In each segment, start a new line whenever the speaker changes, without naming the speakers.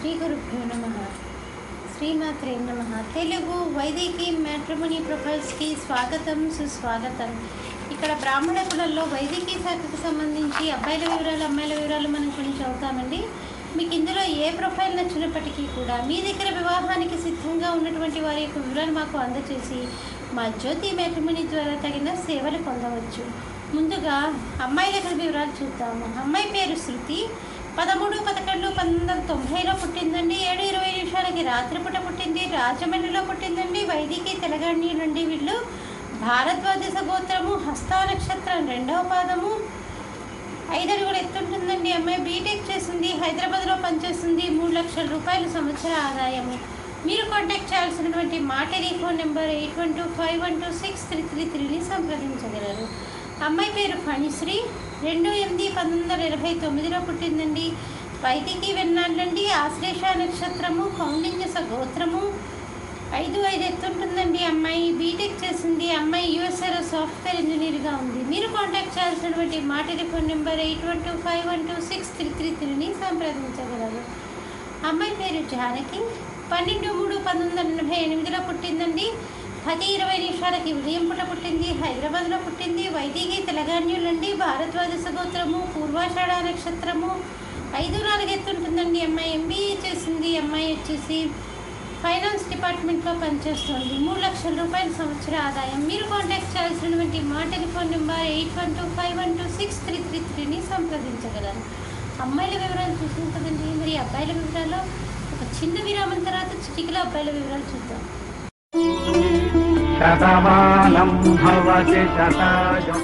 శ్రీ గురుభ్యో నమః. శ్రీమాత్రే నమః. తెలుగు వైదికి మ్యాట్రిమోనీ ప్రొఫైల్స్కి స్వాగతం, సుస్వాగతం. ఇక్కడ బ్రాహ్మణ కులంలో వైదికీ శాఖకు సంబంధించి అబ్బాయిల వివరాలు, అమ్మాయిల వివరాలు మనం కొన్ని చదువుతామండి. మీకు ఇందులో ఏ ప్రొఫైల్ నచ్చినప్పటికీ కూడా మీ దగ్గర వివాహానికి సిద్ధంగా ఉన్నటువంటి వారి యొక్క వివరాలు మాకు అందజేసి మా జ్యోతి మ్యాట్రిమోనీ ద్వారా తగిన సేవలు పొందవచ్చు. ముందుగా అమ్మాయిల వివరాలు చూద్దాము. అమ్మాయి పేరు శృతి. 13/11/1990లో పుట్టిందండి. 7:20 రాత్రిపూట పుట్టింది. రాజమండ్రిలో పుట్టిందండి. వైదికి తెలంగాణ నుండి. వీళ్ళు భారద్వాజ గోత్రము, హస్త నక్షత్రం 2వ పాదము. 5 అడుగులు ఎత్తుంటుందండి. అమ్మాయి బీటెక్ చేసింది. హైదరాబాద్లో పనిచేస్తుంది. 3 లక్షల రూపాయలు సంవత్సర ఆదాయము. మీరు కాంటాక్ట్ చేయాల్సినటువంటి మా టెలిఫోన్ నెంబర్ 8125126333ని సంప్రదించగలరు. అమ్మాయి పేరు ఫణిశ్రీ. 2/8/1989లో పుట్టిందండి. వైదికి వెన్నాళ్ళండి. ఆశ్లేష నక్షత్రము, కౌండిన్యస గోత్రము. 5'5" ఎత్తుంటుందండి. అమ్మాయి బీటెక్ చేసింది. అమ్మాయి యూఎస్ఏలో సాఫ్ట్వేర్ ఇంజనీర్గా ఉంది. మీరు కాంటాక్ట్ చేయాల్సినటువంటి మా టెలిఫోన్ నెంబర్ 8125126333ని సంప్రదించగలరు. అమ్మాయి పేరు జానకి. 12/3/1988లో పుట్టిందండి. 10:20 ఉదయంపూట పుట్టింది. హైదరాబాద్లో పుట్టింది. వైదికి తెలంగాణలండి. భారద్వాజ గోత్రము, పూర్వాషాఢ నక్షత్రము. 5'4" ఎత్తుంటుందండి. అమ్మాయి ఎంబీఏ చేసింది. అమ్మాయి వచ్చేసి ఫైనాన్స్ డిపార్ట్మెంట్లో పనిచేస్తుంది. 3 లక్షల రూపాయల సంవత్సర ఆదాయం. మీరు కాంటాక్ట్ చేయాల్సినటువంటి మా టెలిఫోన్ నెంబర్ 8125126333ని సంప్రదించగలరు. అమ్మాయిల వివరాలు చూసాం కదండి. మరి అబ్బాయిల వివరాలు ఒక చిన్న విరామం తర్వాత చిటికలో అబ్బాయిల వివరాలు చూద్దాం.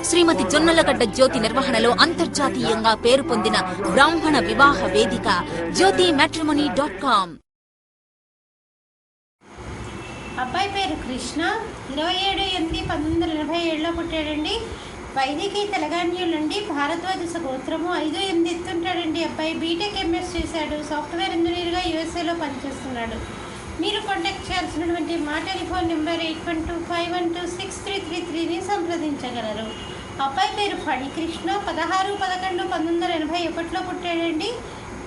శ్రీమతి జొన్నలగడ్డ జ్యోతి నిర్వహణలో అంతర్జాతీయంగా పేరు పొందిన బ్రాహ్మణ వివాహ వేదిక jyotimatrimony.com.
అబ్బాయి పేరు కృష్ణ. 27/8/1987లో పుట్టాడండి. వైదికి తెలంగాణలండి. భారద్వాజ గోత్రము. 5'8" ఎత్తుంటాడండి. అబ్బాయి బీటెక్ ఎంఎస్ చేశాడు. సాఫ్ట్వేర్ ఇంజనీర్గా యూఎస్ఏలో పనిచేస్తున్నాడు. మీరు కాంటాక్ట్ చేయాల్సినటువంటి మా టెలిఫోన్ నెంబర్ 8125126333ని సంప్రదించగలరు. అబ్బాయి పేరు ఫణికృష్ణ. 16/11/1981లో పుట్టాడండి.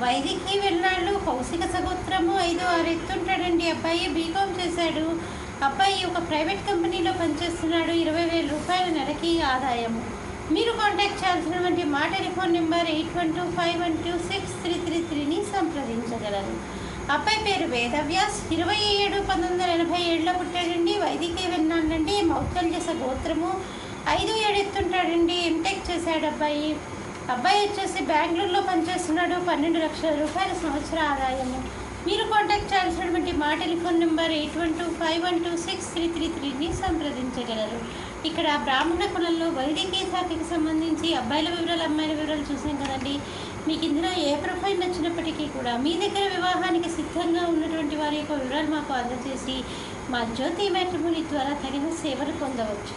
వైదికి వెన్నాళ్ళు, కౌశిక సగోత్రము. 5'6" ఎత్తుంటాడండి. అబ్బాయి బీకామ్ చేశాడు. అబ్బాయి ఒక ప్రైవేట్ కంపెనీలో పనిచేస్తున్నాడు. 20,000 రూపాయల నెలకి ఆదాయము. మీరు కాంటాక్ట్ చేయాల్సినటువంటి మా టెలిఫోన్ నెంబర్ 8125126333ని సంప్రదించగలరు. అబ్బాయి పేరు వేదవ్యాస్. 27/1987లో పుట్టాడండి. వైదికి వెన్నాళ్ళండి. మౌత్కల్యస గోత్రము. 5'7" ఎత్తుంటాడండి. ఎంటెక్ చేశాడు అబ్బాయి. అబ్బాయి వచ్చేసి బెంగళూరులో పనిచేస్తున్నాడు. 12 లక్షల రూపాయల సంవత్సర ఆదాయము. మీరు కాంటాక్ట్ చేయాల్సినటువంటి మా టెలిఫోన్ నెంబర్ 8125126333ని సంప్రదించగలరు. ఇక్కడ బ్రాహ్మణ కులంలో వైదికీ శాఖకి సంబంధించి అబ్బాయిల వివరాలు, అమ్మాయిల వివరాలు చూసాం కదండి. మీకు ఇందులో ఏ ప్రొఫైల్ నచ్చినప్పటికీ కూడా మీ దగ్గర వివాహానికి సిద్ధంగా ఉన్నటువంటి వారి యొక్క వివరాలు మాకు అందజేసి మా జ్యోతి మ్యాట్రిమోనీ ద్వారా తగిన సేవలు పొందవచ్చు.